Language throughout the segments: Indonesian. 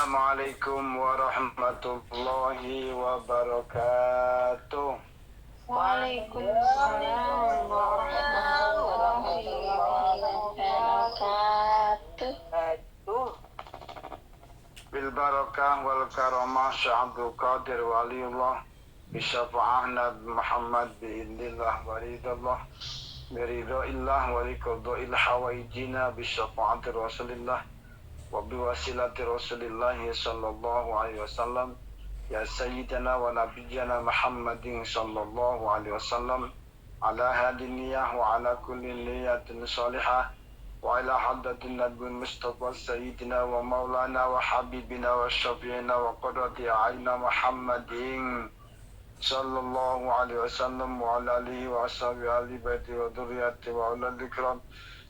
Assalamualaikum warahmatullahi wabarakatuh. Waalaikumsalam warahmatullahi wabarakatuh. Bil barakah wal karamah Syaikhul Qadir Waliullah Bisyafa'ah Nabi Muhammad bi'idnillah waridallah Biridha'illah walikudha'il hawaijina Bisyafa'ati Rasulillah Wabiwasilati Rasulillah sallallahu alaihi wasallam Ya Sayyidina wa Nabiyyana Muhammadin sallallahu alaihi wasallam Ala hadiniyah wa ala kulli niyatin salihah Wa ila haddatin Nabi Mustafa Sayyidina wa Maulana wa Habibina wa Syafi'ina wa Qadrati Aina Muhammadin sallallahu alaihi wasallam wa ala alihi wa ashabi ahli baiti wa dhurriyyati wa ulal ikram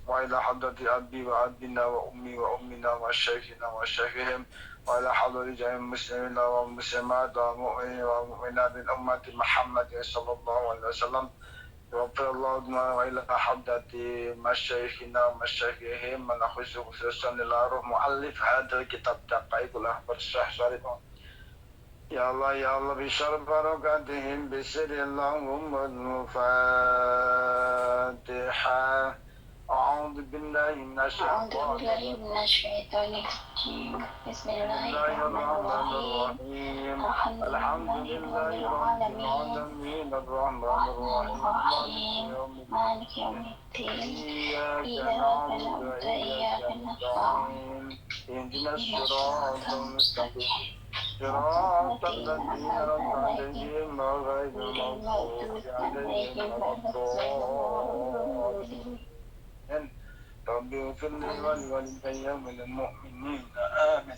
wa ila hadrati abi wa abina wa ummi wa ummina wa shaykhina wa shaykhihim wa ila hadrati jami'il muslimina wa muslimat wa mu'minina wa mu'minat min ummati Muhammad sallallahu alaihi wasallam wa sallallahu wa ila hadrati masyaykhina wa masyaykhihim man khususan ila ruh muallif hadzal kitab Daqaiqul Akhbar Syarif. Ya Allah, ya Allah, bisyar barakatihim bisri Allahumma al-Fatiha. A'udzu billahi minasyaitonir rajim. Bismillahirrahmanirrahim. Alhamdulillahi rabbil alamin. Arrahmanirrahim. Maliki yaumiddin. Iyyaka na'budu wa iyyaka nasta'in. Ihdinas siratal mustaqim. صراط الذين أنعمت عليهم غير المغضوب عليهم ولا الضالين رب اغفر لي ولوالدي وللمؤمنين آمين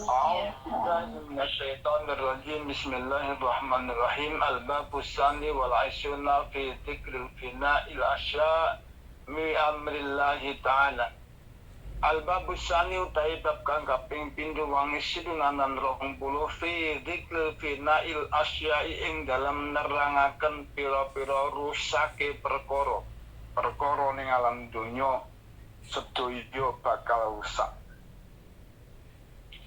أعوذ بالله من الشيطان الرجيم بسم الله الرحمن الرحيم الباب الثاني والعشرون في ذكر الفناء الأشياء من أمر الله تعالى Al-Babus Sani utai bab kang kaping pindho wangi sidunanan 20 fi dzikr finail asyai ing dalam nerangaken pira-pira rusake perkara. Perkara ning alam donya sedaya bakal rusak.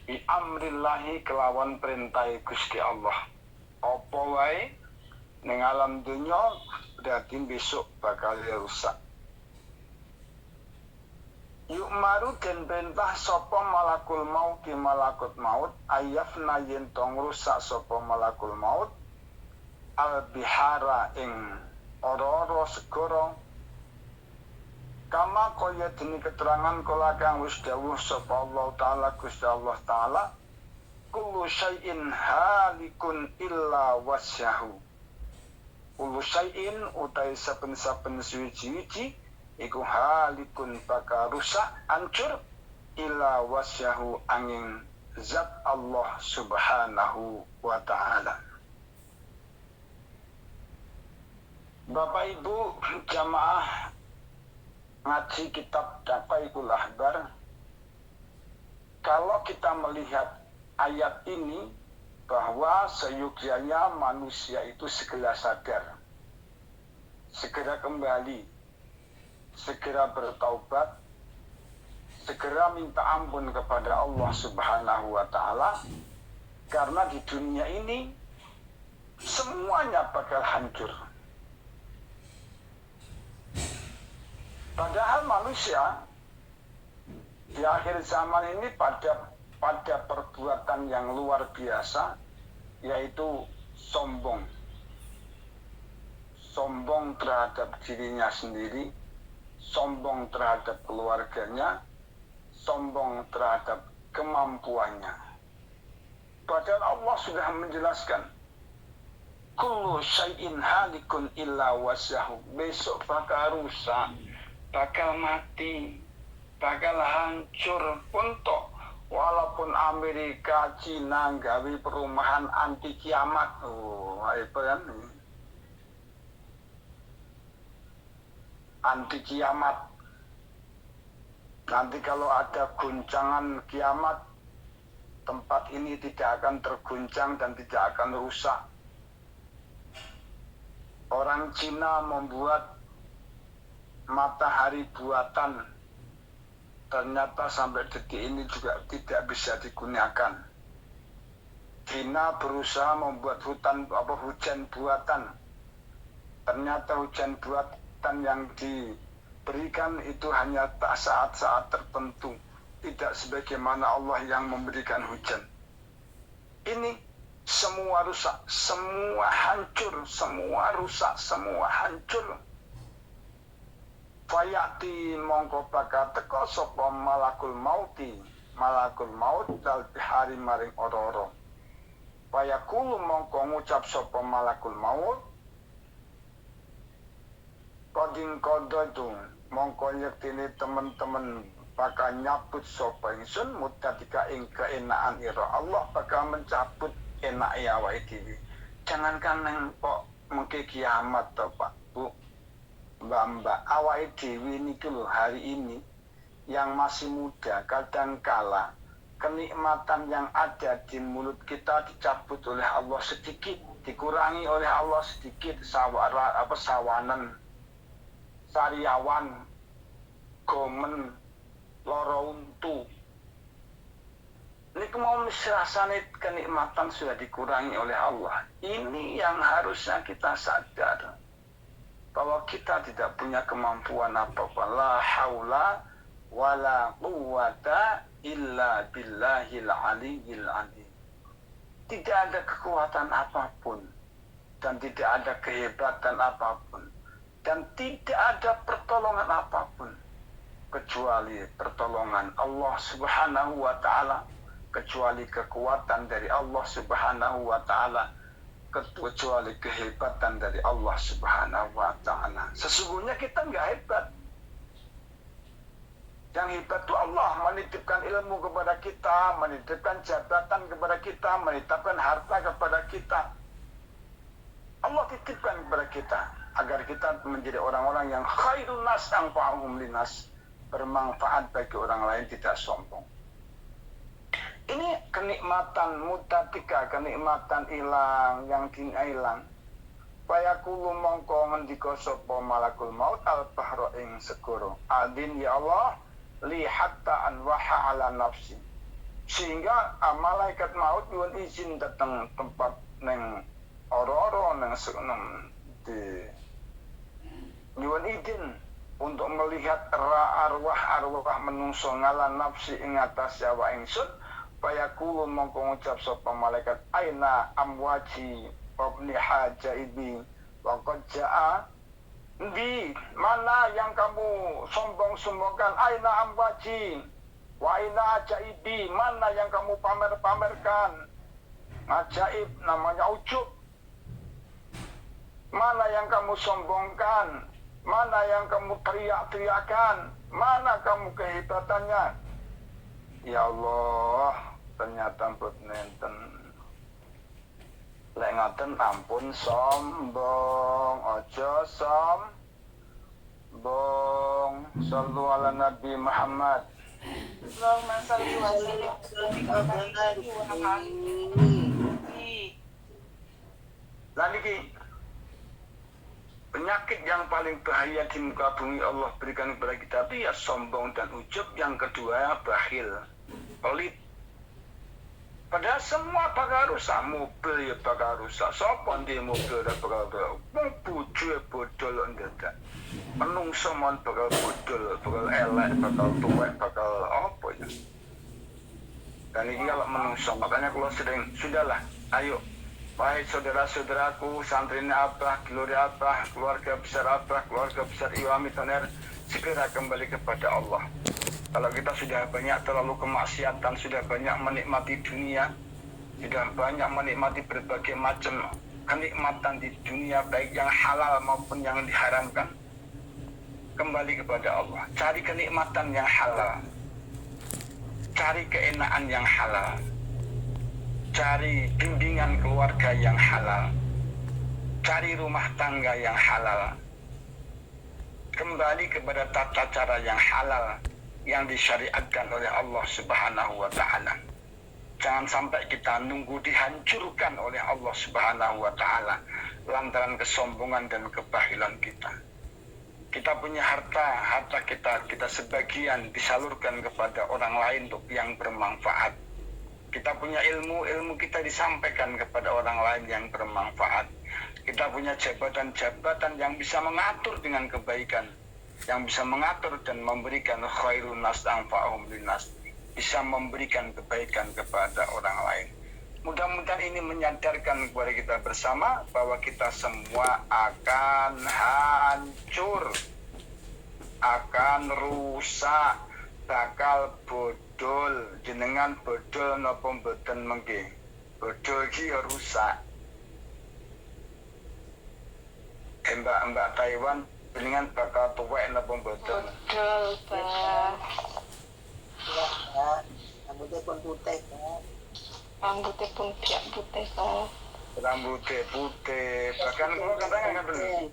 Bi amrillahi kelawan perintah Gusti Allah. Apa wae ning alam donya berarti besok bakal rusak. Yuk maru den perintah sapa malakul maut ki malakut maut ayafna yen tong rusak sapa malakul maut al bihara ing ora-ora segara kama kaya dene keterangan kala kang wis dawuh sapa Allah taala Gusti Allah taala kullu syai'in halikun illa wasyahu kullu syai'in utai saben-saben suci-suci iku halikun bakal rusak hancur ila wasyahu angin zat Allah subhanahu wa ta'ala. Bapak Ibu jamaah ngaji kitab Daqaiqul Akhbar, kalau kita melihat ayat ini bahwa seyogyanya manusia itu segera sadar, segera kembali, segera bertaubat, segera minta ampun kepada Allah subhanahu wa ta'ala, karena di dunia ini semuanya bakal hancur. Padahal manusia di akhir zaman ini pada perbuatan yang luar biasa, yaitu sombong terhadap dirinya sendiri, sombong terhadap keluarganya, sombong terhadap kemampuannya. Padahal Allah sudah menjelaskan, kullu syai'in halikun illa wasyahu. Besok bakal rusak, bakal mati, bakal hancur puntok. Walaupun Amerika, Cina gawe perumahan anti kiamat. Hebat kan? Anti kiamat. Nanti kalau ada guncangan kiamat, tempat ini tidak akan terguncang dan tidak akan rusak. Orang Cina membuat matahari buatan, ternyata sampai detik ini juga tidak bisa digunakan. China berusaha membuat hujan buatan. Ternyata hujan buatan yang diberikan itu hanya saat-saat tertentu, tidak sebagaimana Allah yang memberikan hujan. Ini semua rusak, semua hancur, semua rusak, semua hancur. Fayati mongko bakal teko sapa malakul maut dal bihari maring ora-ora. Fayaqulu mongko ngucap sapa malakul maut, koding kododung mongko yektine teman-teman bakal nyabut sapa ingsun mutadika ing keenaan ira. Allah bakal mencabut enak awake dhewe. Jangankan nang kok mengke kiamat to Pak Bu, Mbak awake dhewe niki lho hari ini yang masih muda kadangkala kenikmatan yang ada di mulut kita dicabut oleh Allah sedikit, dikurangi oleh Allah sedikit, sawanan, sariawan, gomen, loro untu. Ini mau rasanya kenikmatan sudah dikurangi oleh Allah. Ini yang harusnya kita sadar bahwa kita tidak punya kemampuan apa-apa. La haula wala quwwata illa billahil aliyyil azim. Tidak ada kekuatan apapun dan tidak ada kehebatan apapun dan tidak ada pertolongan apapun kecuali pertolongan Allah Subhanahu wa taala, kecuali kekuatan dari Allah Subhanahu wa taala, kecuali kehebatan dari Allah Subhanahu wa taala. Sesungguhnya kita enggak hebat. Yang hebat itu Allah menitipkan ilmu kepada kita, menitipkan jabatan kepada kita, menitipkan harta kepada kita. Allah titipkan kepada kita agar kita menjadi orang-orang yang khairun nas anfa'uhum linnas, bermanfaat bagi orang lain, tidak sombong. Ini kenikmatan mutatika, kenikmatan hilang yang hilang. Fayaqulu mongko ngendika sapa malakul maut al bahra ing segara. Adin ya Allah li hatta anwaha ala nafsi. Sehingga malaikat maut nyuwun izin datang tempat neng ora-ora neng di nyuwun izin untuk melihat arwah menungso ngala nafsi ing atas nyawa ingsun. Fayaqulu mongko ngucap sapa malaikat aina amwaji wabni hajaibi wa qad jaa. Di mana yang kamu sombong-sombongkan? Aina amwaji wa aina ajaibi, mana yang kamu pamer-pamerkan? Ajaib namanya ujub. Mana yang kamu sombongkan? Mana yang kamu teriak-teriakan? Mana kamu kehebatannya? Ya Allah, ternyata mbut nenten. Lek ngoten ampun sombong, aja sombong. Shallu ala Nabi Muhammad. Allahumma shalli wa sallim. Lah niki penyakit yang paling bahaya di muka bumi Allah berikan kepada kita itu ya sombong dan ujub. Yang kedua bakhil, pelit. Padahal semua bakal rusak, mobil ya bakal rusak, sopan di mobil ya bakal rusak, bojo bodol enggak, menungso mon bakal bodol, bakal elek, bakal tuwek, bakal apa ya. Dan ini kalau menungso, makanya kalau sering, sudahlah, ayo, wahai saudara-saudaraku, santrinya Abah, Gloria Abah, keluarga besar Abah, keluarga besar Iwami Toner, segera kembali kepada Allah. Kalau kita sudah banyak terlalu kemaksiatan, sudah banyak menikmati dunia, sudah banyak menikmati berbagai macam kenikmatan di dunia, baik yang halal maupun yang diharamkan, kembali kepada Allah. Cari kenikmatan yang halal, cari keenaan yang halal, cari bimbingan keluarga yang halal, cari rumah tangga yang halal, kembali kepada tata cara yang halal yang disyariatkan oleh Allah Subhanahu wa taala. Jangan sampai kita nunggu dihancurkan oleh Allah Subhanahu wa taala lantaran kesombongan dan kebahilan kita. Kita punya harta kita sebagian disalurkan kepada orang lain untuk yang bermanfaat. Kita punya ilmu, ilmu kita disampaikan kepada orang lain yang bermanfaat. Kita punya jabatan-jabatan yang bisa mengatur dengan kebaikan, yang bisa mengatur dan memberikan khairun nas anfa'uhum linnas, bisa memberikan kebaikan kepada orang lain. Mudah-mudahan ini menyadarkan kepada kita bersama bahwa kita semua akan hancur, akan rusak, bakal bodol. Jenengan bodol napa mboten mengke? Bodol iki ya rusak. Mbak Taiwan jenengan bakal tuwek napa mboten? Betul, Pak. Ya, Pak. Rambutnya pun putih, Pak. Rambutnya pun tiap putih, Pak. Rambutnya putih. Bahkan kalau katanya ngapain?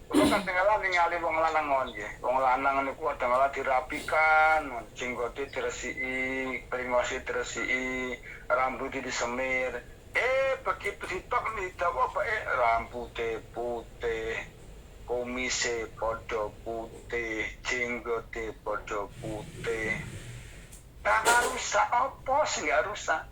Kalau kadang-kadang ningali wong lanang ngono nggih. Wong lanang niku kadang-kadang dirapikan, jenggote diresiki, pringose diresiki, rambutnya disemir. Begitu ditok nih dawa apa rambutnya putih, kumise padha putih, jenggote padha putih. Tak rusak apa sing gak rusak?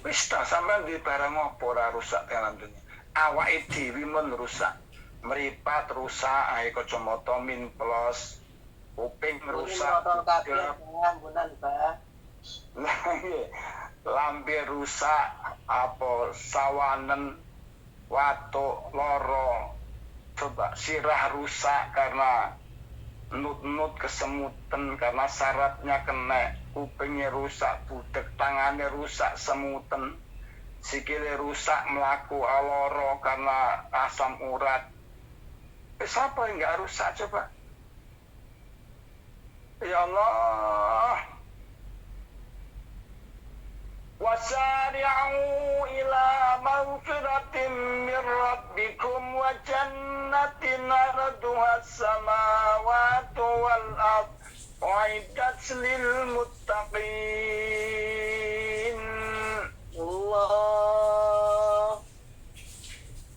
Wis ta sampean di barang apa ora rusak dalam dunia. Awake dhewe men rusak. Meripat rusak, kacamata min plus, kuping rusak, Motor kabeh, Pak. Bunan, Pak. lambe rusak, apa sawanen, watuk, loro. Coba sirah rusak karena nut-nut kesemutan karena sarafnya kena, kupingnya rusak, budek tangannya rusak semuten, sikile rusak melaku aloro karena asam urat. Siapa yang nggak rusak coba? Ya Allah. Wasari'u ila maghfiratin min rabbikum wa jannatin arduha as-samawati wal ard u'iddat lil muttaqin. Allah.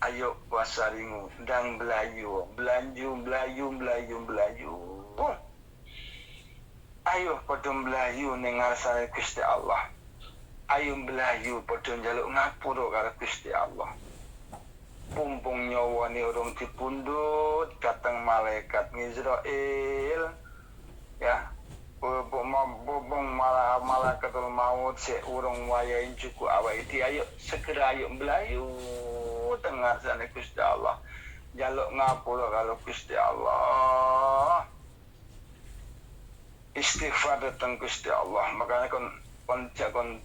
Ayo wasaringu ndang belayu, belayu. Ayo padha belayu ning ngarsane Gusti Allah. Ayo belayu padha njaluk ngapura karo Gusti Allah. Pumpung nyawane urung dipundhut dateng malaikat Israil. Ya. Pumpung malaikatul maut sik urung wayahe cukup awake iki ayo segera ayo belayu teng ngarsane Gusti Allah. Njaluk ngapura karo Gusti Allah. Istighfar dateng Gusti Allah. Makanya kon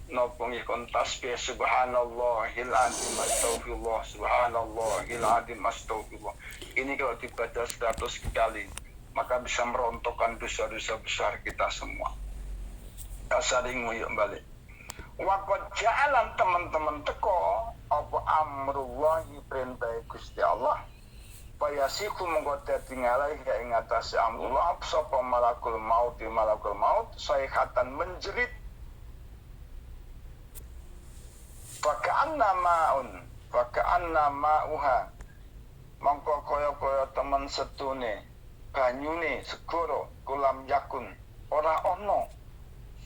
nopong ya kon tasbih subhanallahil azim astaghfirullah, subhanallahil azim astaghfirullah. Ini kalau dibaca 100 kali maka bisa merontokkan dosa-dosa besar kita semua. Kasarimu yuk balik. Waktu jalan teman-teman teko apa amrullahi perintah Gusti Allah. Fayasiku mengkoda tinggalai ya ingatasi amrullah sapa malakul maut sayhatan menjerit. Faka'anna ma'uha mongko kaya temen setune banyune segoro kulam yakun ora ono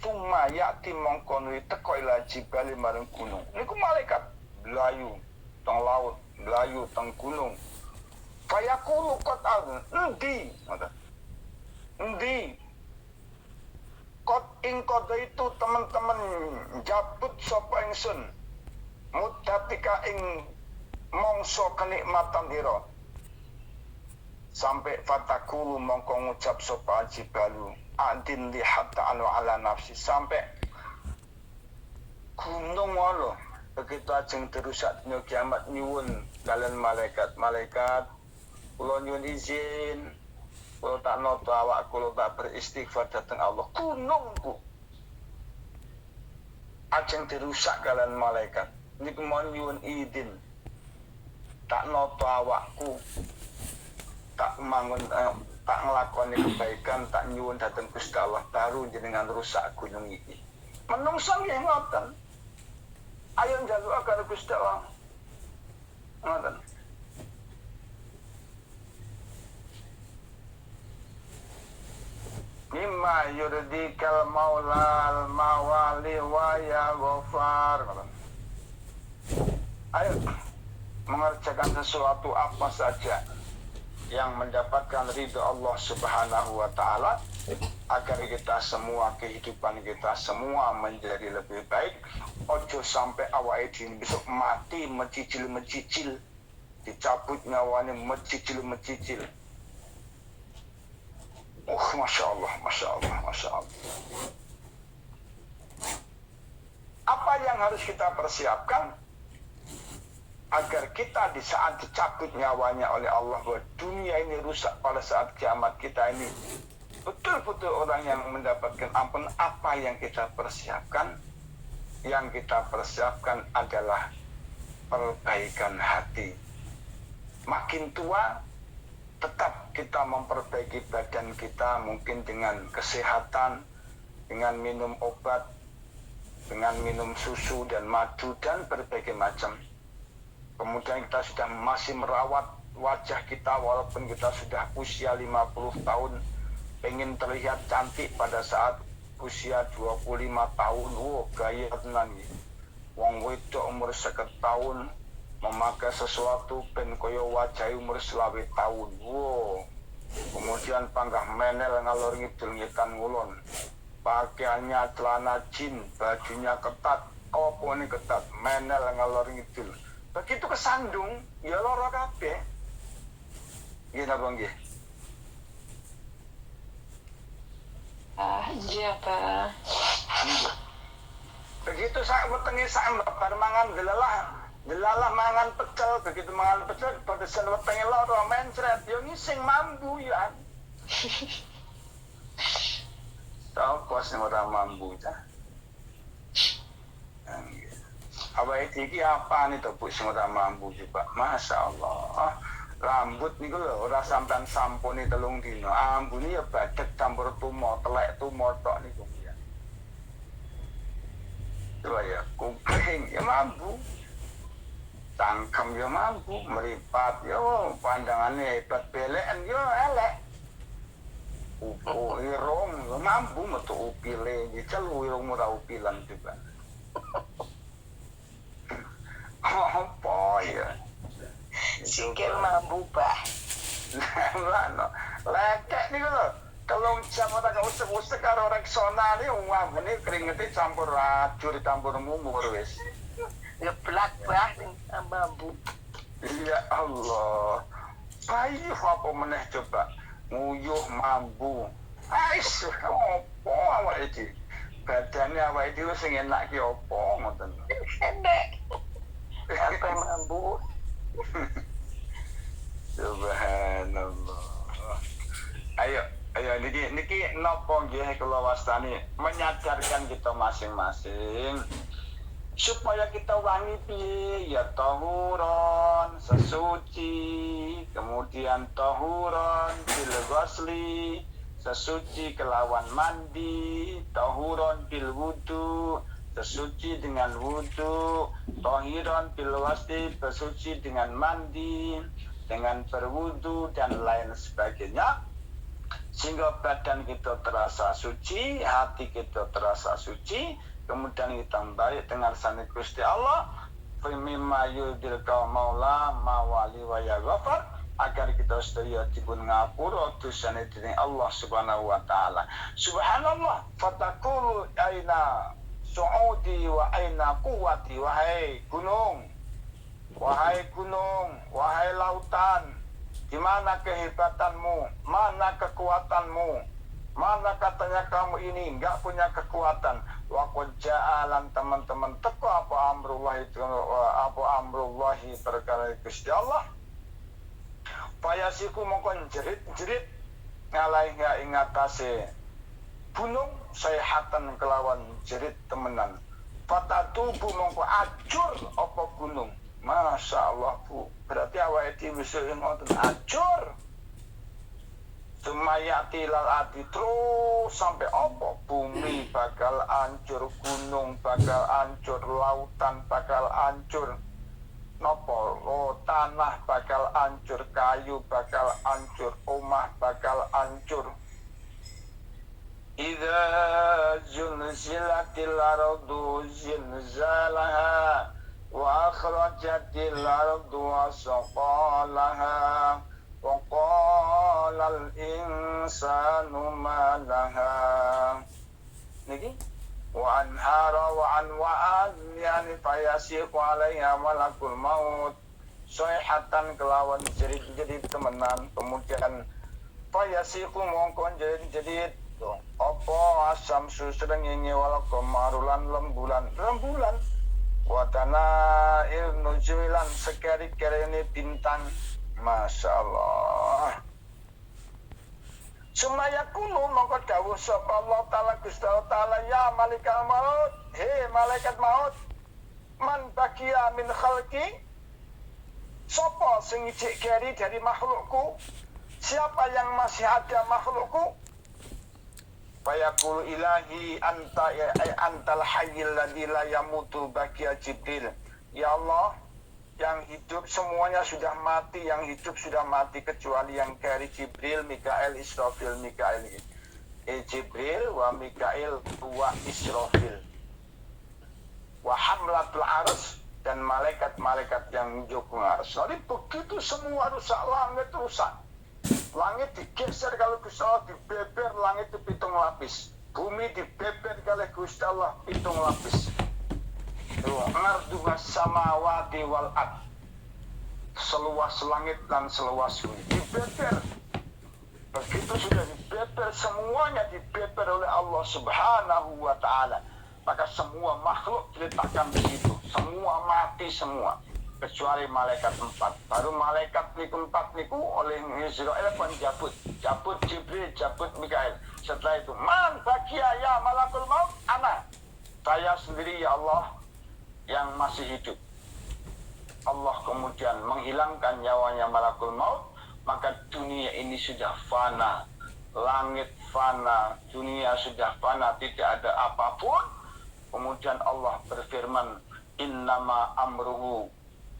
summa yakti mongko nuli teko ila jibali marang gunung. Niku malaikat belayu teng laut, belayu teng gunung. Fayaqulu qad endi qad ing qad itu teman-teman jabut sapa ingsun muddatika ing mongso kenikmatan ira sampai fatakulu mongko ngucap sapa jibalu adin li hatta anu ala nafsi sampai gunung wae begitu ajeng terusak dina kiamat nyuwun kalian malaikat kula nyuwun izin kula tak noto awak kula tak beristighfar dateng Allah gunungku ajeng dirusak kalian malaikat niku mohon nyuwun izin tak noto awakku tak mangun tak nglakoni kebaikan tak nyuwun dateng Gusti Allah baru jenengan rusak gunung iki menungso nggih ngoten ayo njaluk karo Gusti Allah ngoten bima yurdikal maulal mawali wa ya ghafar. Ayo mengerjakan sesuatu apa saja yang mendapatkan ridho Allah Subhanahu wa taala agar kita semua, kehidupan kita semua menjadi lebih baik. Ojo sampai awake dhewe besok mati mencicil, dicabut nyawanya mencicil. Masya Allah. Apa yang harus kita persiapkan agar kita di saat dicabut nyawanya oleh Allah, bahwa dunia ini rusak pada saat kiamat kita ini betul-betul orang yang mendapatkan ampun. Apa yang kita persiapkan? Yang kita persiapkan adalah perbaikan hati. Makin tua, tetap kita memperbaiki badan kita, mungkin dengan kesehatan, dengan minum obat, dengan minum susu dan madu dan berbagai macam. Kemudian kita sudah masih merawat wajah kita walaupun kita sudah usia 50 tahun. Pengen terlihat cantik pada saat usia 25 tahun. Gaya tenan iki. Wong wedok umur 50 tahun memakai sesuatu ben kaya wajah umur 20 tahun. Kemudian panggah menel ngalor ngidul ngitan ngulon. Pakaiannya celana jin, bajunya ketat. Apa ini ketat? Menel ngalor ngidul. Begitu kesandung, ya lara kabeh. Nggih napa nggih? Iya, Pak. Begitu sak wetenge sak bar mangan delalah mangan pecel, begitu mangan pecel pada sen wetenge lara mencret, yo ngising mambu ya. Tau sing ora mambu ta. Awake iki apa nih to Bu sing ora mambu coba. Masya Allah. Rambut niku lho ora sampean sampuni 3 dina. Ambune ya badhek campur tumo, telek tumo tok niku ya. Coba ya, kuping ya mambu. Tangkem ya mambu, meripat yo pandangane hebat, beleken yo elek. Irung yo mambu metu upile, dicelu irung ora upilan juga. Apa ya? Sikil mambu, Pak. Lah, lekek niku lho. Kalau jam ora usek-usek karo Rexona ni wambune keringete campur racun campur mumur wis. Ngeblak, Pak, mambu. Ya Allah. Bayi apa meneh coba nguyuh mambu. Ais, opo awake iki? Badane awake iki sing enak ki opo ngoten. Enak. Apa mambu? Subhanallah. Ayo niki napa nggih kula wastani menyadarkan kita masing-masing supaya kita wangi piye ya tahuron sesuci, kemudian tahuron bil ghusli sesuci kelawan mandi, tahuron bil wudu sesuci dengan wudu, tahiron bil wasti bersuci dengan mandi, dengan berwudu dan lain sebagainya, sehingga badan kita terasa suci, hati kita terasa suci, kemudian kita baik dengan sani Gusti Allah, mimma yudilka maula mawali wa ya ghafar, agar kita sedaya dipun ngapura dosane dening Allah Subhanahu wa taala. Subhanallah, fatakulu aina su'udi wa aina quwwati, wahai gunung, wahai lautan, di mana kehebatanmu, mana kekuatanmu, mana katanya kamu ini enggak punya kekuatan. Wa qad ja'alan teman-teman teko apa amrullahi perkara Gusti Allah. Payasiku mongkon jerit-jerit ngalai enggak ingatase gunung sayhatan kelawan jerit temenan. Fatatubu mongko acur apa gunung. Masya Allah Bu, berarti awake dhewe wis ngoten acur. Sumayati lal adi terus sampai apa? Bumi bakal hancur, gunung bakal hancur, lautan bakal hancur. Nopo, tanah bakal hancur, kayu bakal hancur, omah bakal hancur. Idza zulzilatil ardu zilzalaha wa akhrajatil ardu asqalaha wa qala al insanu ma laha. Niki wa anhara wa anwa'an yani fayasiqu alaiha malakul maut sayhatan kelawan jerit-jerit temenan. Kemudian fayasiqu mongkon jerit-jerit apa asam susrengenge wal qamarulan rembulan watana nujmilan sekeri-kerene bintang. Masya Allah. Sumaya kulo mongko dawuh sapa Allah taala Gusti taala ya malikal maut, he malaikat maut, man bakia min khalqi, sapa sing ijik keri dari makhlukku, siapa yang masih ada makhlukku. Fayaqulu ilahi antal hayyul ladzi la yamutu bakia Jibril. Ya Allah, yang hidup semuanya sudah mati, yang hidup sudah mati kecuali yang keri Jibril, Mikail, Israfil, Mikail. Jibril wa Mikail wa Israfil. Wa hamlatul arsy, dan malaikat-malaikat yang menjunjung arsy. Jadi begitu semua rusak, langit rusak. Langit digeser kalau Gusti Allah, dibeber langit itu 7 lapis. Bumi dibeber kalau Gusti Allah 7 lapis. Arduha samawati wal ard, seluas langit dan seluas bumi dibeber. Begitu sudah dibeber, semuanya dibeber oleh Allah Subhanahu wa ta'ala, maka semua makhluk diletakkan di situ, semua mati semua kecuali malaikat 4. Baru malaikat niku 4 niku oleh Israel pun jabut Jibril, jabut Mikail. Setelah itu man bakia ya malakul maut, ana, saya sendiri ya Allah yang masih hidup. Allah kemudian menghilangkan nyawanya malakul maut, maka dunia ini sudah fana, langit fana, dunia sudah fana, tidak ada apapun. Kemudian Allah berfirman, innama amruhu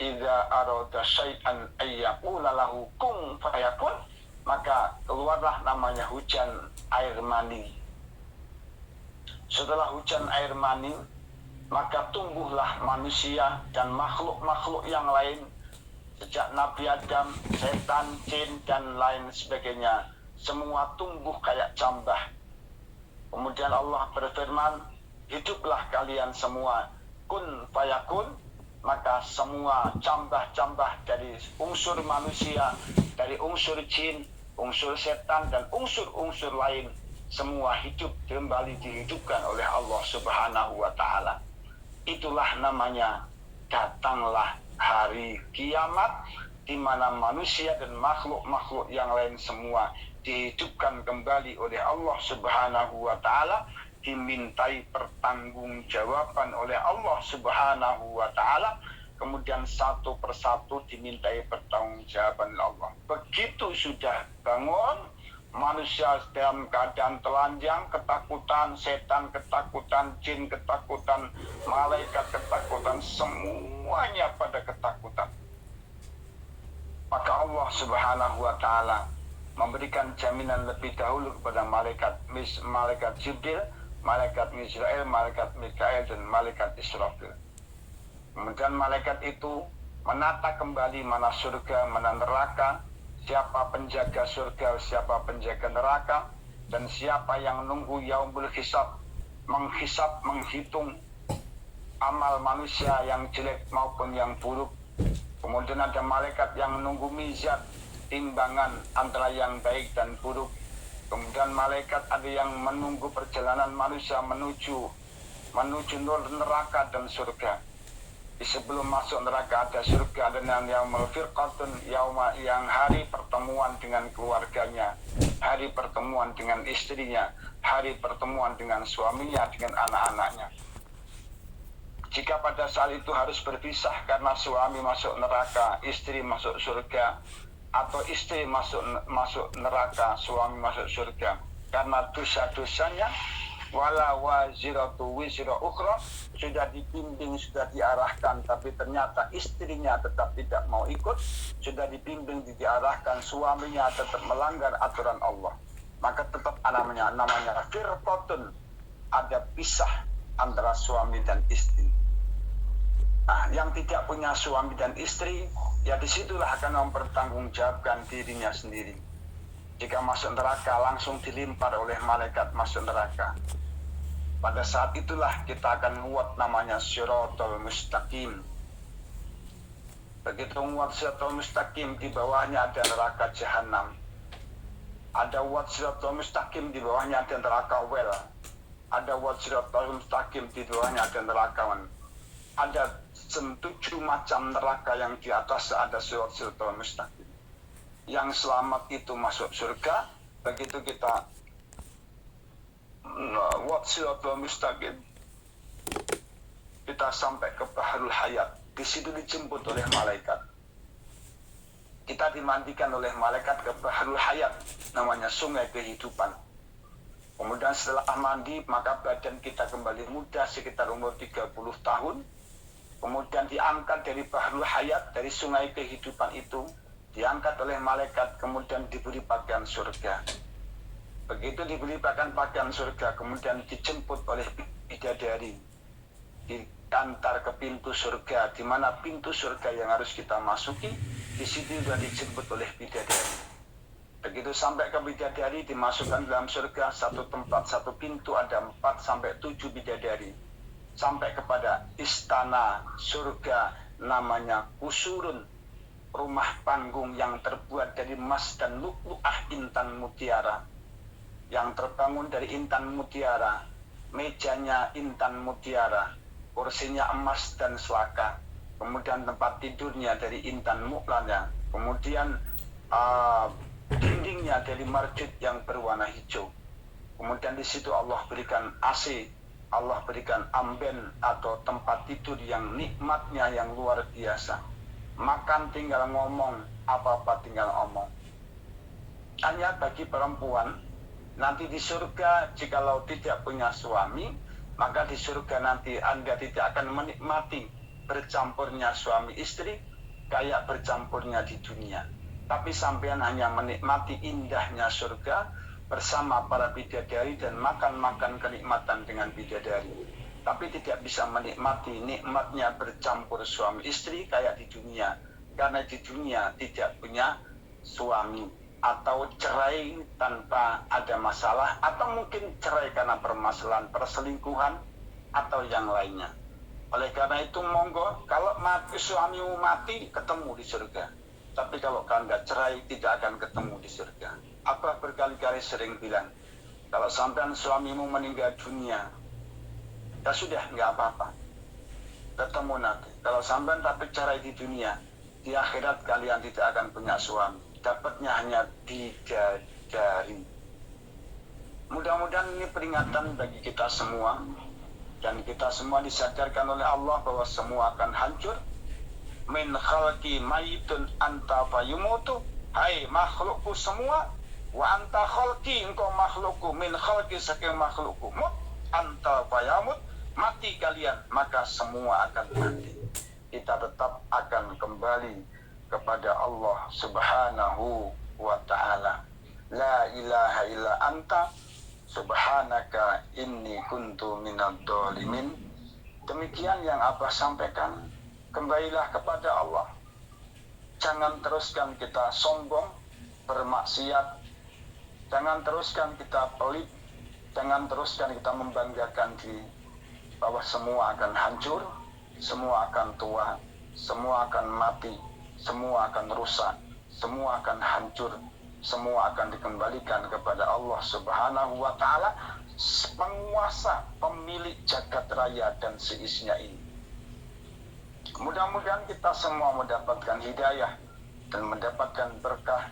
idza arada syai'an ayyaqula lahu kun fayakun. Maka keluarlah namanya hujan air mani. Setelah hujan air mani, maka tumbuhlah manusia dan makhluk-makhluk yang lain, sejak Nabi Adam, setan, jin, dan lain sebagainya. Semua tumbuh kayak cambah. Kemudian Allah berfirman, hiduplah kalian semua, kun fayakun. Maka semua cambah-cambah dari unsur manusia, dari unsur jin, unsur setan, dan unsur-unsur lain, semua hidup kembali dihidupkan oleh Allah Subhanahu wa ta'ala. Itulah namanya datanglah hari kiamat, di mana manusia dan makhluk-makhluk yang lain semua dihidupkan kembali oleh Allah Subhanahu wa ta'ala, dimintai pertanggungjawaban oleh Allah Subhanahu wa ta'ala, kemudian satu persatu dimintai pertanggungjawaban Allah. Begitu sudah bangun, manusia dalam keadaan telanjang, ketakutan, setan ketakutan, jin ketakutan, malaikat ketakutan, semuanya pada ketakutan. Maka Allah Subhanahu wa ta'ala memberikan jaminan lebih dahulu kepada malaikat Jibril, malaikat Israel, malaikat Mikail, dan malaikat Israfil. Kemudian malaikat itu menata kembali mana surga, mana neraka, siapa penjaga surga, siapa penjaga neraka, dan siapa yang nunggu yaumul hisab, menghitung amal manusia yang jelek maupun yang buruk. Kemudian ada malaikat yang menunggu mizan, timbangan antara yang baik dan buruk. Kemudian malaikat ada yang menunggu perjalanan manusia menuju neraka dan surga. Sebelum masuk neraka ada surga, ada yang yaumul firqatun, yang hari pertemuan dengan keluarganya, hari pertemuan dengan istrinya, hari pertemuan dengan suaminya, dengan anak-anaknya. Jika pada saat itu harus berpisah karena suami masuk neraka, istri masuk surga, atau istri masuk neraka, suami masuk surga, karena dosa-dosanya, wala waziratu wizra ukhra, sudah dibimbing, sudah diarahkan, tapi ternyata istrinya tetap tidak mau ikut, sudah dibimbing, diarahkan, suaminya tetap melanggar aturan Allah. maka tetap namanya firqatun, ada pisah antara suami dan istri. Nah, yang tidak punya suami dan istri, ya disitulah akan mempertanggungjawabkan dirinya sendiri. Jika masuk neraka, langsung dilimpar oleh malaikat masuk neraka. Pada saat itulah kita akan nguat namanya Shiratal Mustaqim. Begitu nguat Shiratal Mustaqim, di bawahnya ada neraka Jahanam. Ada wat Shiratal Mustaqim, di bawahnya ada neraka Wel. Ada wat Shiratal Mustaqim, di bawahnya ada neraka Man. Ada 7 macam neraka yang di atas ada Shiratal Mustaqim. Yang selamat itu masuk surga. Begitu kita wat Shiratal Mustaqim, kita sampai ke Bahrul Hayat. Di situ dijemput oleh malaikat. Kita dimandikan oleh malaikat ke Bahrul Hayat, namanya sungai kehidupan. Kemudian setelah mandi, maka badan kita kembali muda sekitar umur 30 tahun. Kemudian diangkat dari Bahrul Hayat, dari sungai kehidupan itu, diangkat oleh malaikat, kemudian diberi pakaian surga. Begitu diberi pakaian surga, kemudian dijemput oleh bidadari, diantar ke pintu surga, di mana pintu surga yang harus kita masuki, di situ sudah dijemput oleh bidadari. Begitu sampai ke bidadari, dimasukkan dalam surga, satu tempat, satu pintu, ada 4 sampai 7 bidadari. Sampai kepada istana surga, namanya kusurun, rumah panggung yang terbuat dari emas dan lu'lu'ah intan mutiara, yang terbangun dari intan mutiara, mejanya intan mutiara, kursinya emas dan selaka, kemudian tempat tidurnya dari intan mu'lanya, kemudian dindingnya dari marjut yang berwarna hijau. Kemudian di situ Allah berikan AC, Allah berikan amben atau tempat tidur yang nikmatnya yang luar biasa. Makan tinggal ngomong, apa-apa tinggal ngomong. Hanya bagi perempuan, nanti di surga jikalau tidak punya suami, maka di surga nanti Anda tidak akan menikmati bercampurnya suami istri kayak bercampurnya di dunia. Tapi sampean hanya menikmati indahnya surga bersama para bidadari dan makan-makan kenikmatan dengan bidadari. Tapi tidak bisa menikmati nikmatnya bercampur suami istri kayak di dunia. Karena di dunia tidak punya suami. Atau cerai tanpa ada masalah. Atau mungkin cerai karena permasalahan perselingkuhan atau yang lainnya. Oleh karena itu monggo, kalau suamimu mati, ketemu di surga. Tapi kalau Anda cerai, tidak akan ketemu di surga. Apa berkali-kali sering bilang, kalau sampean suamimu meninggal dunia, ya sudah, nggak apa-apa, ketemu nanti. Kalau sampean tapi cerai di dunia, di akhirat kalian tidak akan punya suami, dapatnya hanya bidadari. Mudah-mudahan ini peringatan bagi kita semua, dan kita semua disadarkan oleh Allah bahwa semua akan hancur. Min khalqi mayitun anta fayumutu, hai makhlukku semua, wa anta khalqi, engkau makhlukku, min khalqi, saking makhlukku, mut anta fayamut, mati kalian, maka semua akan mati. Kita tetap akan kembali kepada Allah Subhanahu wa ta'ala. La ilaha illa anta subhanaka inni kuntu minadh dhalimin. Demikian yang Abah sampaikan. Kembalilah kepada Allah. Jangan teruskan kita sombong, bermaksiat. Jangan teruskan kita pelit. Jangan teruskan kita membanggakan diri bahwa semua akan hancur, semua akan tua, semua akan mati, semua akan rusak, semua akan hancur, semua akan dikembalikan kepada Allah Subhanahu wa ta'ala, penguasa, pemilik jagat raya dan seisinya ini. Mudah-mudahan kita semua mendapatkan hidayah dan mendapatkan berkah,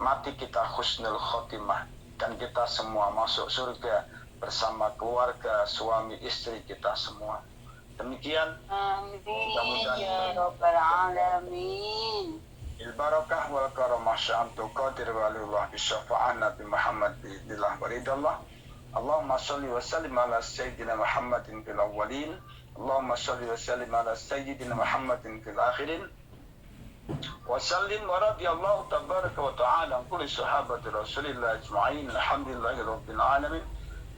mati kita husnul khotimah, dan kita semua masuk surga bersama keluarga, suami, istri kita semua. Demikian. Amin Mudah-mudahan ya rabbal alamin. Barakah wal karamah sya'antu qadir walillah bisyafa'an Nabi Muhammad bi'idillah waridallah. Allahumma salli wa sallim ala Sayyidina Muhammadin fil awwalin. Allahumma salli wa sallim ala Sayyidina Muhammadin fil akhirin. وسلم ورضي الله تبارك وتعالى عن كل صحابة رسول الله أجمعين الحمد لله رب العالمين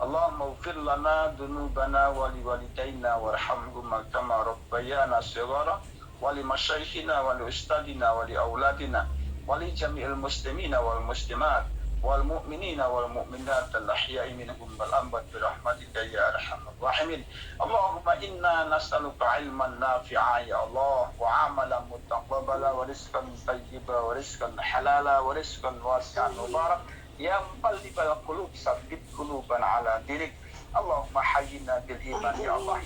اللهم اغفر لنا ذنوبنا ولوالدينا وارحمهما كما ربيانا صغارا ولمشايخنا ولأستاذنا ولأولادنا ولجميع المسلمين والمسلمات والمؤمنين والمؤمنات الأحياء منهم والأموات برحمتك يا أرحم الراحمين اللهم إنا نسألك علما نافعا يا الله وعملا متقبلا ورزقا طيبا ورزقا حلالا ورزقا واسعا مبارك يا مقلب القلوب ثبت قلوبنا على دينك اللهم حينا بالإيمان ya Allah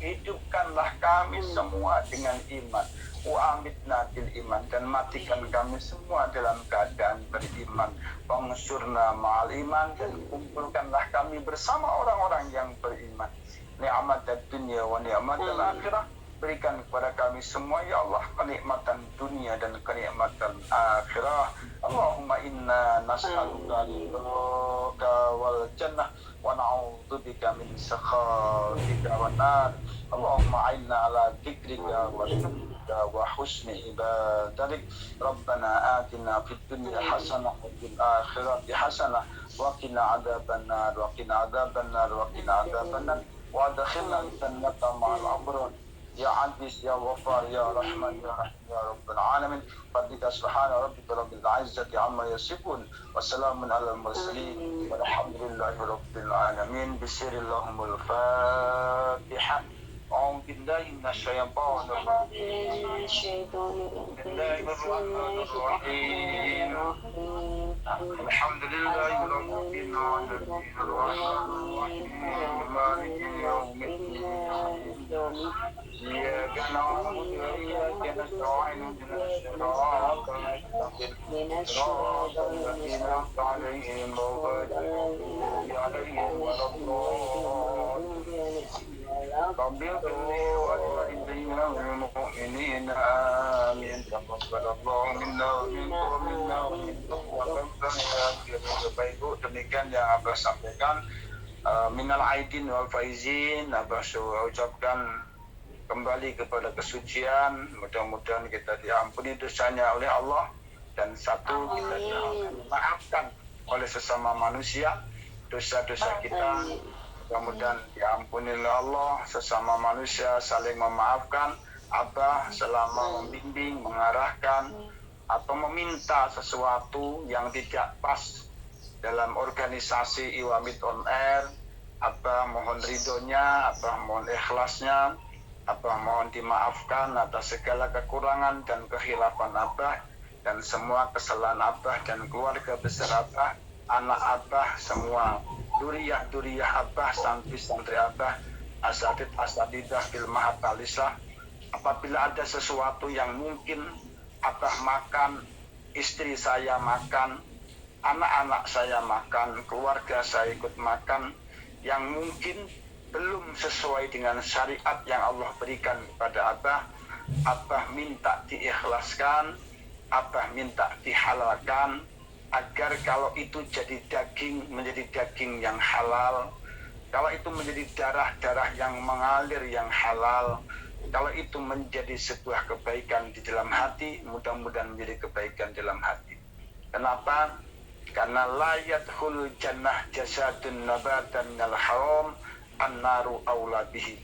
hidupkanlah kami semua dengan iman wa amitna bil iman dan matikan kami semua dalam keadaan beriman wangsurna ma'al iman dan kumpulkanlah kami bersama orang-orang yang beriman nikmat dunia wa nikmat akhirah berikan kepada kami semua ya Allah kenikmatan dunia dan kenikmatan akhirah Allahumma inna nas'aluka ridhaka wal jannah wa na'udzubika min sakhatika wan nar Allahumma a'inna ala dzikrika wa syukrika wa husni ibadatik Rabbana atina fid dunya hasanah wa fil akhirati hasanah wa qina adzabannar wa qina adzabannar wa qina adzabannar wa adkhilna jannata ma'al abrar يا عزيز يا غفار يا رحمن يا رحيم يا رب العالمين ربك سبحان ربك رب العزة عما يصفون وسلام على المرسلين والحمد لله رب العالمين بسر اللهم الفاتحة أعوذ بالله من الشيطان الرجيم بسم الله الرحمن الرحيم الحمد لله رب العالمين الرحمن الرحيم مالك يوم الدين إياك نعبد وإياك نستعين اهدنا الصراط المستقيم صراط الذين أنعمت عليهم غير المغضوب عليهم ولا الضالين رب اغفر لي ولوالدي والمؤمنين آمين تقبل الله منا ومنكم منا ومنكم Bapak Ibu, demikian yang Abah sampaikan minal aidin wal faizin Abah ucapkan kembali kepada kesucian mudah-mudahan kita diampuni dosanya oleh Allah dan satu kita dimaafkan oleh sesama manusia dosa-dosa kita mudah-mudahan diampuni oleh Allah sesama manusia saling memaafkan Abah selama membimbing mengarahkan atau meminta sesuatu yang tidak pas dalam organisasi Iwamid on Air Abah mohon ridhonya Abah mohon ikhlasnya Abah mohon dimaafkan atas segala kekurangan dan kekhilafan Abah dan semua kesalahan Abah dan keluarga besar Abah, anak Abah, semua duriyah Abah, santri Abah, asatidah bil mahatalisah. Apabila ada sesuatu yang mungkin Abah makan, istri saya makan, anak-anak saya makan, keluarga saya ikut makan, yang mungkin belum sesuai dengan syariat yang Allah berikan kepada Abah, Abah minta diikhlaskan, Abah minta dihalalkan, agar kalau itu jadi daging, menjadi daging yang halal, kalau itu menjadi darah yang mengalir yang halal, kalau itu menjadi sebuah kebaikan di dalam hati, mudah-mudahan menjadi kebaikan dalam hati. Kenapa? Karena la yadkhulul jannah jasadun nabatan minal haram an-naru aula bihi.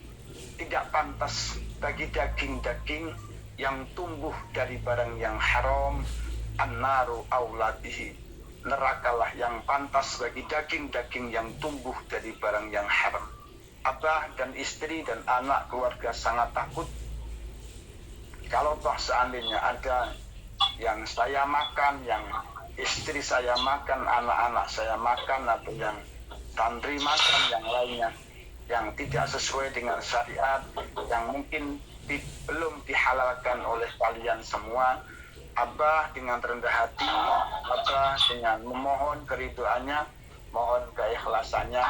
Tidak pantas bagi daging-daging yang tumbuh dari barang yang haram, an-naru aula bihi. Nerakalah yang pantas bagi daging-daging yang tumbuh dari barang yang haram. Abah dan istri dan anak keluarga sangat takut kalau toh seandainya ada yang saya makan, yang istri saya makan, anak-anak saya makan, atau yang santri makan, yang lainnya yang tidak sesuai dengan syariat, yang mungkin belum dihalalkan oleh kalian semua, Abah dengan rendah hati, Abah dengan memohon keridhaannya, mohon keikhlasannya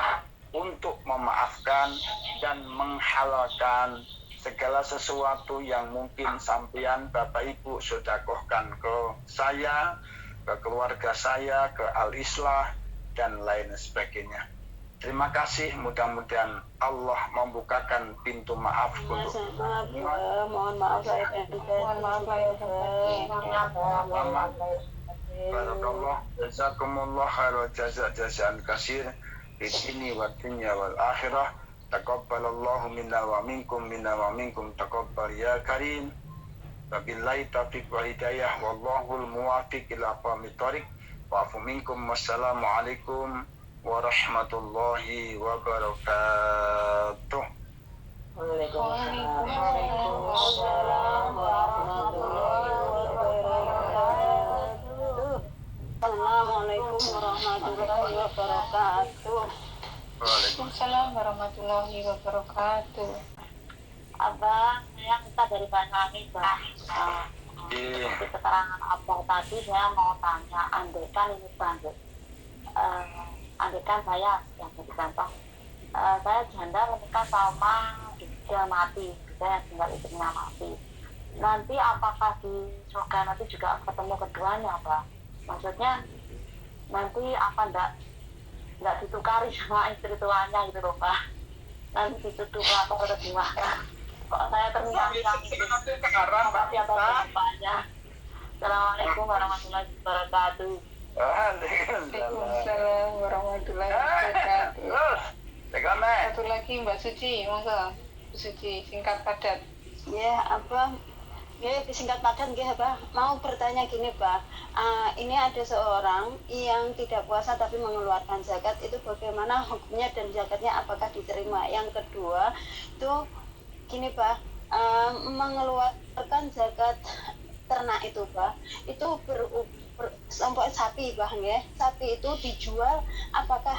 untuk memaafkan dan menghalalkan segala sesuatu yang mungkin sampean Bapak Ibu sedekahkan ke saya, ke keluarga saya, ke Al-Islah dan lain sebagainya. Terima kasih, mudah-mudahan Allah membukakan pintu maaf untuk Maaf ya, mohon maaf lahir dan batin. Barakallah, jazakumullah khairal jazaan kasir di sini wa dunya wal akhirah. Taqabbalallahu minna wa minkum taqabbal ya karim. Wabillahi taufiq wa hidayah wallahul muwafiq ila aqwamit thoriq. Wa'fu minkum wassalamualaikum warahmatullahi wabarakatuh. Waalaikumsalam warahmatullahi wabarakatuh. Assalamualaikum warahmatullahi wabarakatuh. Waalaikumsalam warahmatullahi wabarakatuh. Abang, saya minta dari Pak Nami, Bang. Di keterangan Abang tadi saya mau tanya, andaikan ini Bang, andaikan saya yang jadi contoh, saya janda menikah sama dia mati, saya tinggal istrinya mati. Nanti apakah di surga nanti juga ketemu keduanya, Bang? Maksudnya nanti apa enggak ditukari sama istri tuanya gitu loh, Pak? Nanti dituduh atau gimana? Kok saya terngiang-ngiang gitu. Pasti apa jawabannya. Assalamualaikum warahmatullahi wabarakatuh. Waalaikumsalam warahmatullahi wabarakatuh. Satu lagi Mbak Suci, monggo. Bu Suci, singkat padat. Ya, apa? Ya, singkat padat nggih, Pak. Mau bertanya gini, Pak. Ini ada seorang yang tidak puasa tapi mengeluarkan zakat, itu bagaimana hukumnya dan zakatnya apakah diterima? Yang kedua, itu gini, Pak. Mengeluarkan zakat ternak itu, Pak. Itu sampai sapi, Pak, ya. Sapi itu dijual, apakah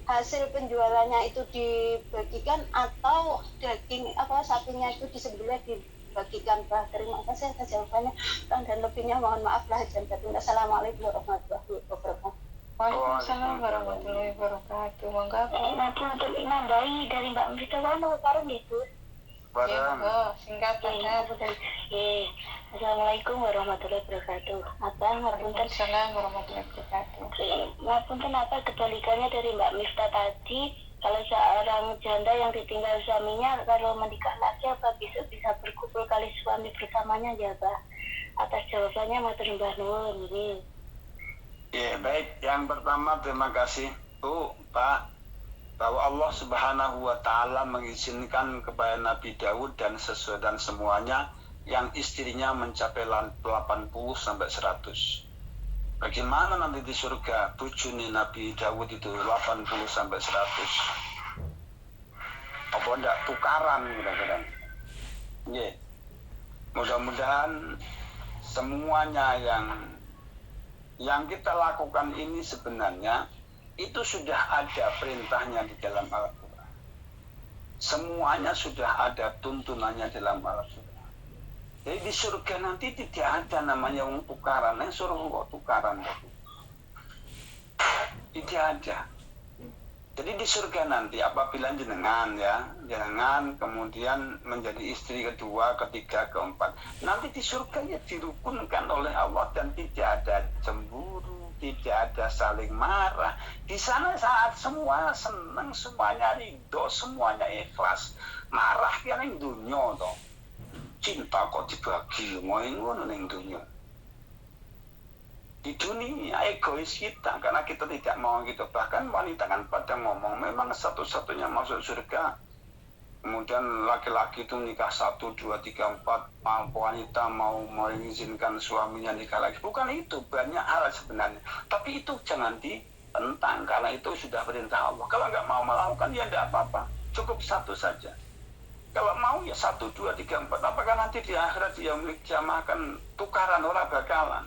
hasil penjualannya itu dibagikan atau daging sapinya itu disembelih dibagikan, Pak? Terima kasih atas jawabannya, dan lebihnya mohon maaf lah dan batin. Assalamualaikum warahmatullahi wabarakatuh. Waalaikumsalam warahmatullahi wabarakatuh. Monggo. Nanti untuk nambahi dari Mbak Mita mau bareng gitu. Ya, monggo, singkat padat. Assalamualaikum warahmatullahi wabarakatuh. Abang, Waalaikumsalam warahmatullahi wabarakatuh. ngapunten apa kebalikannya dari Mbak Mifta tadi, kalau seorang janda yang ditinggal suaminya kalau menikah lagi apa bisa berkumpul kali suami bersamanya ya, Pak? Atas jawabannya matur Mbah nuwun nggih. Ya, baik. Yang pertama terima kasih Bu, Pak, bahwa Allah Subhanahu wa taala mengizinkan kepada Nabi Daud dan sesuai dan semuanya yang istrinya mencapai 80 sampai 100. Bagaimana nanti di surga bujuni Nabi Daud itu 80 sampai 100? Apa enggak tukaran kira-kira? Ya. Mudah-mudahan semuanya yang kita lakukan ini sebenarnya itu sudah ada perintahnya di dalam Al-Quran. Semuanya sudah ada tuntunannya dalam Al-Quran. Jadi di surga nanti tidak ada namanya tukaran. Yang suruh kok tukaran? Tidak ada. Jadi di surga nanti apabila jenengan kemudian menjadi istri kedua, ketiga, keempat, nanti di surga ya dirukunkan oleh Allah dan tidak ada cemburu, tidak ada saling marah. Di sana saat semua senang, semuanya ridho, semuanya ikhlas. Marah kan yang dunia toh. Cinta kok dibagi ngono ning dunia. Di dunia egois kita karena kita tidak mau gitu. Bahkan wanita kan pada ngomong memang satu-satunya masuk surga. Kemudian laki-laki itu nikah 1, 2, 3, 4. Wanita mau mengizinkan suaminya nikah lagi. Bukan itu, banyak hal sebenarnya. Tapi itu jangan ditentang karena itu sudah perintah Allah. Kalau nggak mau melakukan ya tidak apa-apa. Cukup satu saja. Kalau mau ya 1, 2, 3, 4. Apakah nanti di akhirat dia kiamah akan tukaran orang bakalan?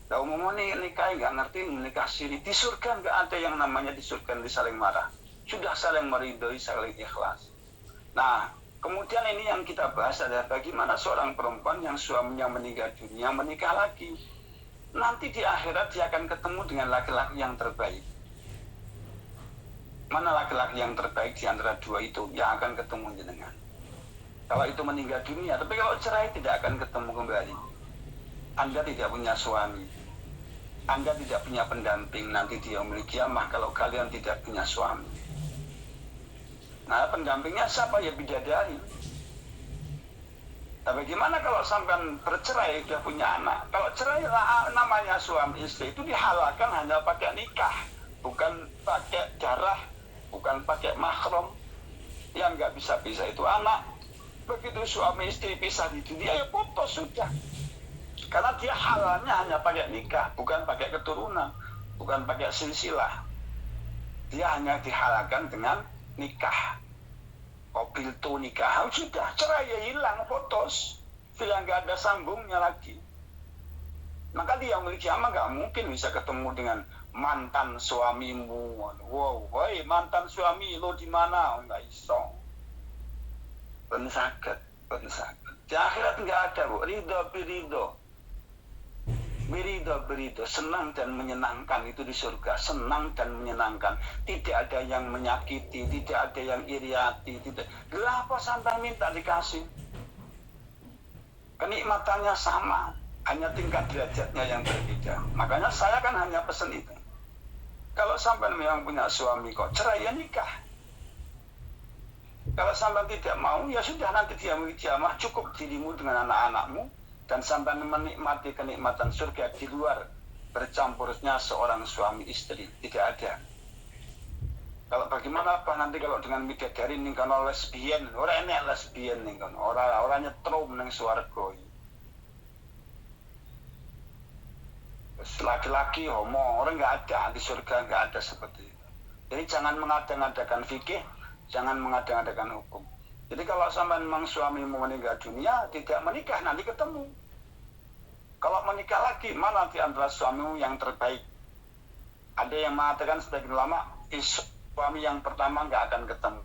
Kalau mau nikah nggak ngerti menikah siri. Di surga nggak ada yang namanya di surga saling marah. Sudah saling meridhoi, saling ikhlas. Nah, kemudian ini yang kita bahas adalah bagaimana seorang perempuan yang suaminya meninggal dunia menikah lagi. Nanti di akhirat dia akan ketemu dengan laki-laki yang terbaik. Mana laki-laki yang terbaik di antara dua itu yang akan ketemu jenengan? Kalau itu meninggal dunia, tapi kalau cerai tidak akan ketemu kembali. Anda tidak punya suami, Anda tidak punya pendamping nanti di yaumul kiamah kalau kalian tidak punya suami. Nah, pendampingnya siapa? Ya bidadari. Nah, bagaimana kalau sampai bercerai sudah punya anak? Kalau cerai namanya suami istri itu dihalalkan hanya pakai nikah, bukan pakai darah, bukan pakai mahram. Yang nggak bisa itu anak. Begitu suami istri pisah di dunia ya putus sudah. Karena dia halalnya hanya pakai nikah, bukan pakai keturunan, bukan pakai silsilah. Dia hanya dihalalkan dengan nikah. Kobil tuh nikah sudah cerai ya hilang, putus, sudah nggak ada sambungnya lagi. Maka dia memiliki anak nggak mungkin bisa ketemu dengan mantan suamimu. Wow, woi mantan suami lo di mana? Nggak iso. Ben sakit. Di akhirat nggak ada bu. Berido, senang dan menyenangkan itu di surga, senang dan menyenangkan. Tidak ada yang menyakiti, tidak ada yang iri hati, tidak. Kenapa sampai minta dikasih? Kenikmatannya sama, hanya tingkat derajatnya yang berbeda. Makanya saya kan hanya pesan itu. Kalau sampai memang punya suami kok cerai ya nikah. Kalau sampai tidak mau ya sudah nanti dia mah cukup dirimu dengan anak-anakmu. Dan sampai menikmati kenikmatan surga di luar bercampurnya seorang suami istri. Tidak ada. Kalau bagaimana apa nanti kalau dengan bidadari nih kan lesbian, orang enek lesbian nih kan, orang nyetrum neng swarga. Laki-laki homo, orang nggak ada di surga, nggak ada seperti itu. Jadi jangan mengada-ngadakan fikih, jangan mengada-ngadakan hukum. Jadi kalau sampai memang suamimu meninggal dunia, tidak menikah, nanti ketemu. Kalau menikah lagi, mana di antara suamimu yang terbaik? Ada yang mengatakan sebagian ulama, suami yang pertama nggak akan ketemu.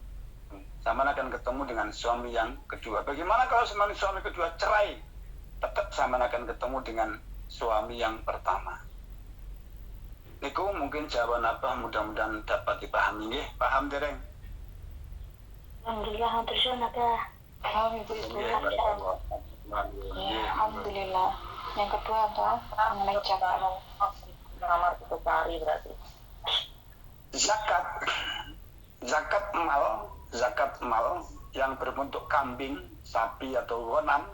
Sama akan ketemu dengan suami yang kedua. Bagaimana kalau suami kedua cerai? Tetap sama akan ketemu dengan suami yang pertama. Niku mungkin jawaban apa mudah-mudahan dapat dipahami. Paham dereng? Alhamdulillah, terus ada. Alhamdulillah. Yang kedua adalah mengenai zakat. Nomor 1 hari berarti. Zakat mal yang berbentuk kambing, sapi atau wenang,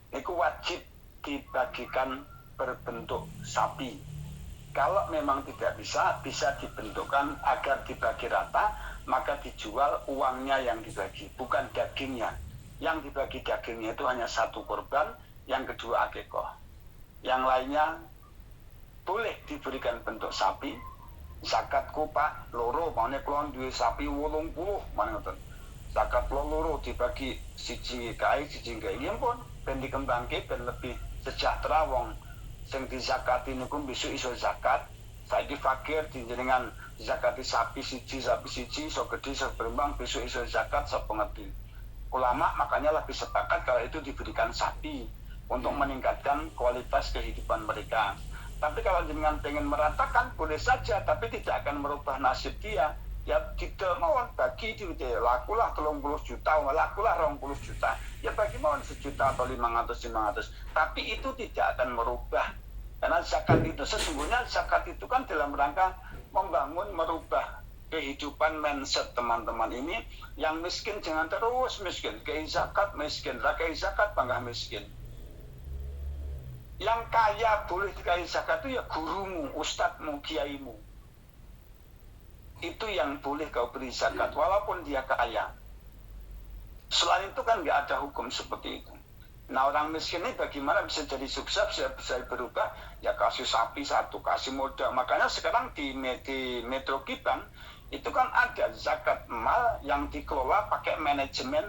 itu wajib dibagikan berbentuk sapi. Kalau memang tidak bisa dibentukkan agar dibagi rata, maka dijual uangnya yang dibagi, bukan dagingnya. Yang dibagi dagingnya itu hanya satu korban, yang kedua akikoh. Yang lainnya boleh diberikan bentuk sapi. Zakatku pak loro, makanya kalau duwe sapi 80, mana ngoten. Zakat loro dibagi siji kai, ya pun ben dikembangke ben lebih sejahtera wong sing dizakati niku besok iso zakat. Saiki fakir jenengan zakati sapi siji iso gede iso berkembang, besok iso zakat sapa ngerti. Ulama makanya lebih sepakat kalau itu diberikan sapi untuk meningkatkan kualitas kehidupan mereka. Tapi kalau jenengan pengen meratakan boleh saja, tapi tidak akan merubah nasib dia. Ya tidak mau bagi dia lakulah 30 juta, lakulah 20 juta. Ya bagi mau 1 juta atau 500. Tapi itu tidak akan merubah. Karena zakat itu sesungguhnya zakat itu kan dalam rangka membangun, merubah kehidupan mindset teman-teman ini. Yang miskin jangan terus miskin, kei zakat miskin, rakai zakat bangga miskin. Yang kaya boleh dikasih zakat itu ya gurumu, ustadzmu, kiaimu. Itu yang boleh kau beri zakat walaupun dia kaya. Selain itu kan nggak ada hukum seperti itu. Nah orang miskin ini bagaimana bisa jadi sukses, bisa berubah? Ya kasih sapi satu, kasih modal. Makanya sekarang di Metro Kibang itu kan ada zakat mal yang dikelola pakai manajemen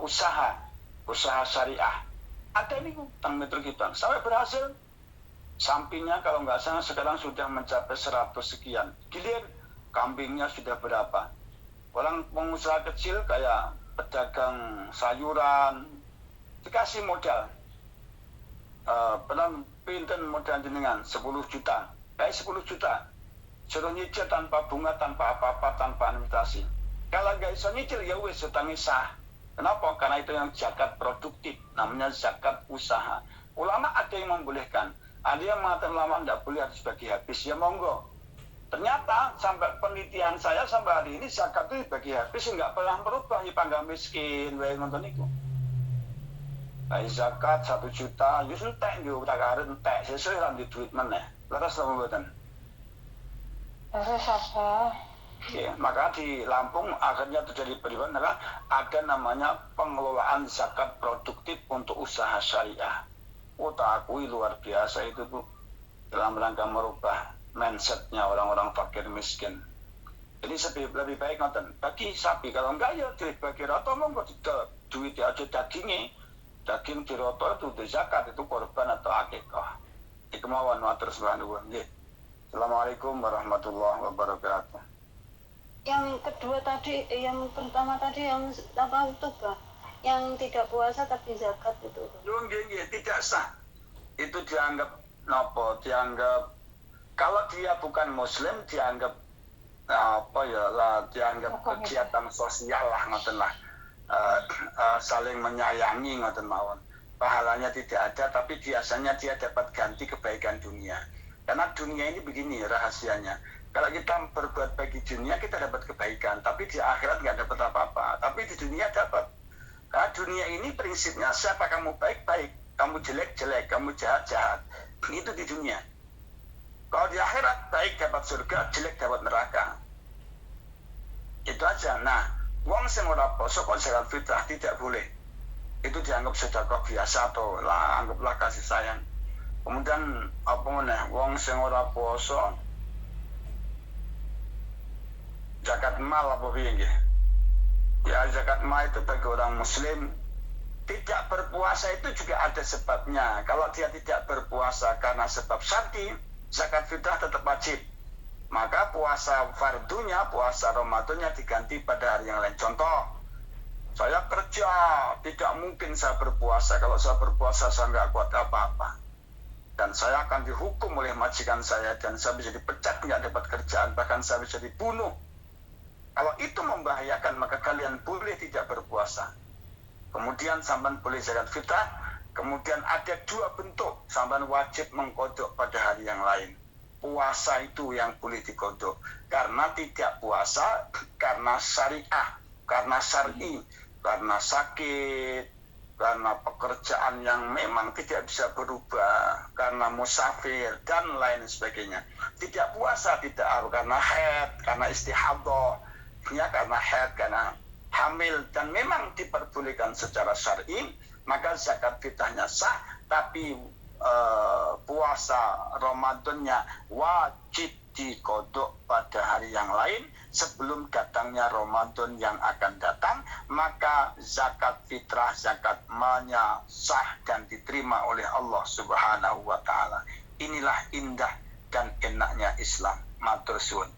usaha syariah. Ada nih tentang Metro Kibang sampai berhasil. Sampingnya kalau nggak salah sekarang sudah mencapai 100 sekian. Gilir kambingnya sudah berapa? Orang pengusaha kecil kayak pedagang sayuran dikasih modal. Pinten modal jenengan 10 juta. Kayak 10 juta. Suruh nyicil tanpa bunga, tanpa apa-apa, tanpa investasi. Kalau nggak bisa nyicil ya wes utangnya sah. Kenapa? Karena itu yang zakat produktif, namanya zakat usaha. Ulama ada yang membolehkan, ada yang mengatakan ulama tidak boleh harus bagi habis, ya monggo. Ternyata sampai penelitian saya sampai hari ini zakat itu bagi habis nggak pernah berubah ya pangga miskin wae nonton itu. Nah, zakat 1 juta, justru entek yo tak karen entek sesuai lan di duit meneh. Leres apa mboten? Terus apa? Ya, maka di Lampung akhirnya terjadi perubahan adalah ada namanya pengelolaan zakat produktif untuk usaha syariah. Oh, tak akui luar biasa itu tuh dalam rangka merubah mindsetnya orang-orang fakir miskin. Jadi lebih baik nonton bagi sapi kalau enggak ya dibagi rata monggo duit aja daging diroto itu di zakat itu korban atau akikah. Ikmawon matur subhanahu. Nggih. Assalamualaikum warahmatullahi wabarakatuh. Yang kedua tadi, yang pertama tadi yang apa itu Pak? Yang tidak puasa tapi zakat itu. Nggih, tidak sah. Itu dianggap nopo? Dianggap kalau dia bukan muslim dianggap apa ya lah, dianggap kegiatan sosial lah ngoten lah. Saling menyayangi ngoten mawon. Pahalanya tidak ada tapi biasanya dia dapat ganti kebaikan dunia. Karena dunia ini begini rahasianya. Kalau kita berbuat baik di dunia kita dapat kebaikan, tapi di akhirat nggak dapat apa-apa. Tapi di dunia dapat. Karena dunia ini prinsipnya siapa kamu baik-baik, kamu jelek-jelek, kamu jahat-jahat. Itu di dunia. Kalau di akhirat baik dapat surga, jelek dapat neraka. Itu aja. Nah, wong sing ora poso kok zakat fitrah tidak boleh. Itu dianggap sedekah biasa atau lah anggaplah kasih sayang. Kemudian apa meneh wong sing ora poso zakat mal apa piye nggih? Ya zakat mal itu bagi orang muslim tidak berpuasa itu juga ada sebabnya. Kalau dia tidak berpuasa karena sebab syar'i, zakat fitrah tetap wajib. Maka puasa fardunya, puasa Ramadannya diganti pada hari yang lain. Contoh, saya kerja, tidak mungkin saya berpuasa. Kalau saya berpuasa saya nggak kuat apa-apa. Dan saya akan dihukum oleh majikan saya dan saya bisa dipecat, nggak dapat kerjaan, bahkan saya bisa dibunuh. Kalau itu membahayakan maka kalian boleh tidak berpuasa. Kemudian sampean boleh zakat fitrah. Kemudian ada 2 bentuk sampean wajib mengkodok pada hari yang lain. Puasa itu yang boleh dikodok karena tidak puasa, karena syariah, karena syar'i, karena sakit, karena pekerjaan yang memang tidak bisa berubah, karena musafir dan lain sebagainya. Tidak puasa tidak karena haid, karena istihadah, ya karena haid, karena hamil dan memang diperbolehkan secara syar'i, maka zakat fitrahnya sah, tapi puasa Ramadannya wajib dikodok pada hari yang lain sebelum datangnya Ramadan yang akan datang. Maka zakat fitrah, zakat malnya sah dan diterima oleh Allah Subhanahu wa Ta'ala. Inilah indah dan enaknya Islam. Matur suwun.